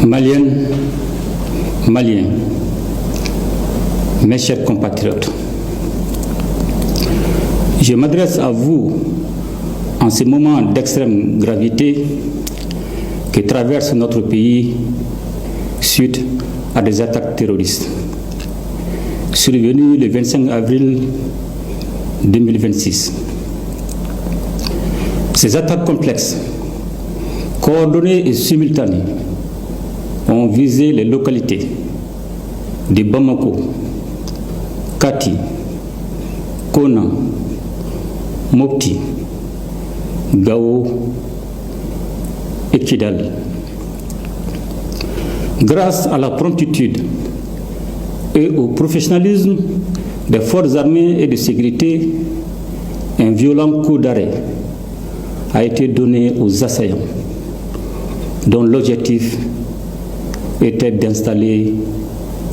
Maliennes, Maliens, mes chers compatriotes, je m'adresse à vous en ce moment d'extrême gravité que traverse notre pays suite à des attaques terroristes survenues le 25 avril 2026. Ces attaques complexes, coordonnées et simultanées, ont visé les localités de Bamako, Kati, Kona, Mopti, Gao et Kidal. Grâce à la promptitude et au professionnalisme des forces armées et de sécurité, un violent coup d'arrêt a été donné aux assaillants, dont l'objectif était d'installer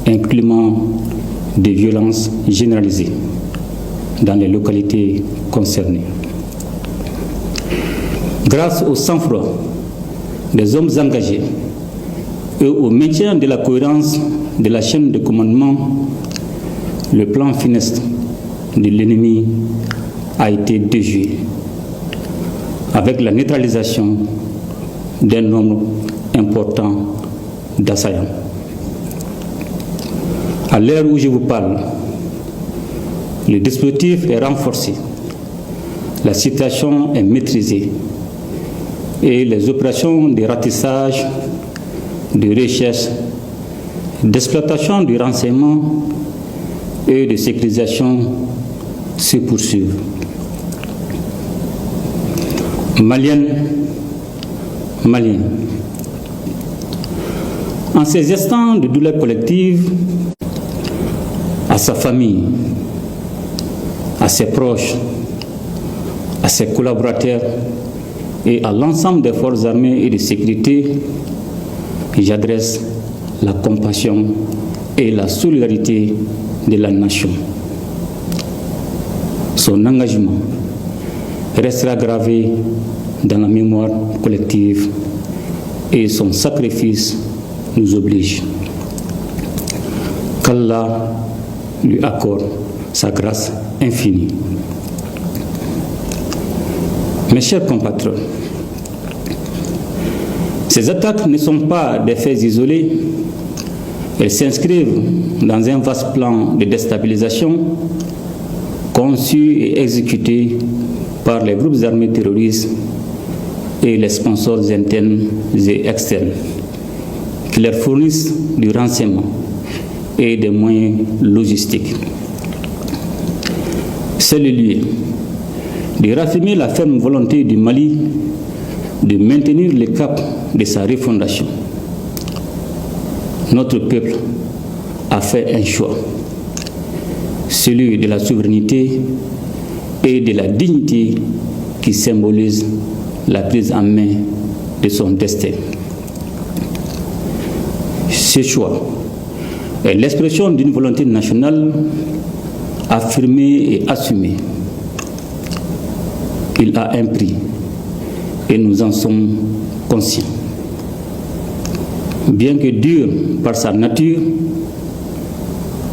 un climat de violence généralisée dans les localités concernées. Grâce au sang-froid des hommes engagés et au maintien de la cohérence de la chaîne de commandement, le plan funeste de l'ennemi a été déjoué avec la neutralisation d'un nombre important d'assaillants. À l'heure où je vous parle, le dispositif est renforcé, la situation est maîtrisée et les opérations de ratissage, de recherche, d'exploitation du renseignement et de sécurisation se poursuivent. Maliennes, Maliens, en ces instants de douleur collective, à sa famille, à ses proches, à ses collaborateurs et à l'ensemble des forces armées et de sécurité, j'adresse la compassion et la solidarité de la nation. Son engagement restera gravé dans la mémoire collective et son sacrifice nous oblige. Qu'Allah lui accorde sa grâce infinie. Mes chers compatriotes, ces attaques ne sont pas des faits isolés, elles s'inscrivent dans un vaste plan de déstabilisation conçu et exécuté par les groupes armés terroristes et les sponsors internes et externes qui leur fournissent du renseignement et des moyens logistiques. C'est le lieu de raffirmer la ferme volonté du Mali de maintenir le cap de sa refondation. Notre peuple a fait un choix, celui de la souveraineté et de la dignité qui symbolise la prise en main de son destin. Ce choix est l'expression d'une volonté nationale affirmée et assumée. Il a un prix et nous en sommes conscients. Bien que dur par sa nature,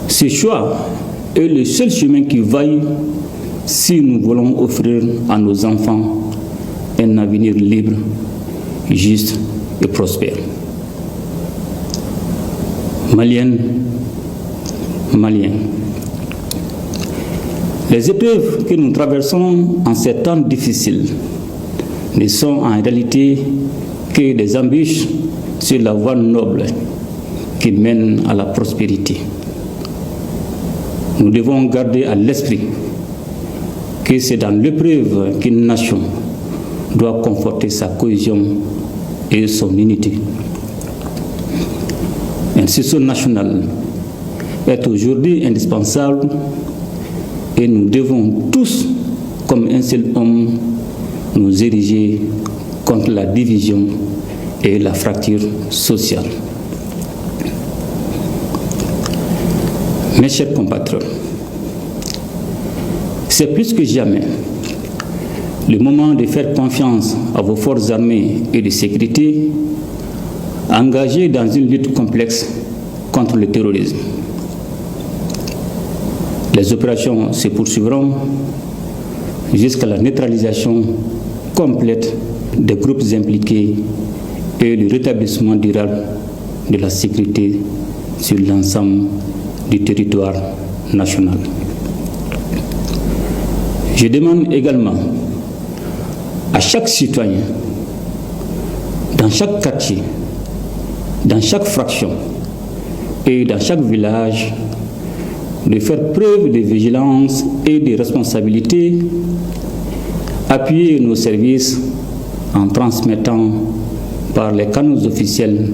ce choix est le seul chemin qui vaille si nous voulons offrir à nos enfants un avenir libre, juste et prospère. Maliennes, Maliens, les épreuves que nous traversons en ces temps difficiles ne sont en réalité que des embûches sur la voie noble qui mène à la prospérité. Nous devons garder à l'esprit que c'est dans l'épreuve qu'une nation doit conforter sa cohésion et son unité. Un sursaut national est aujourd'hui indispensable et nous devons tous, comme un seul homme, nous ériger contre la division et la fracture sociale. Mes chers compatriotes, c'est plus que jamais le moment de faire confiance à vos forces armées et de sécurité engagés dans une lutte complexe contre le terrorisme. Les opérations se poursuivront jusqu'à la neutralisation complète des groupes impliqués et le rétablissement durable de la sécurité sur l'ensemble du territoire national. Je demande également à chaque citoyen, dans chaque quartier, dans chaque fraction et dans chaque village, de faire preuve de vigilance et de responsabilité, appuyer nos services en transmettant par les canaux officiels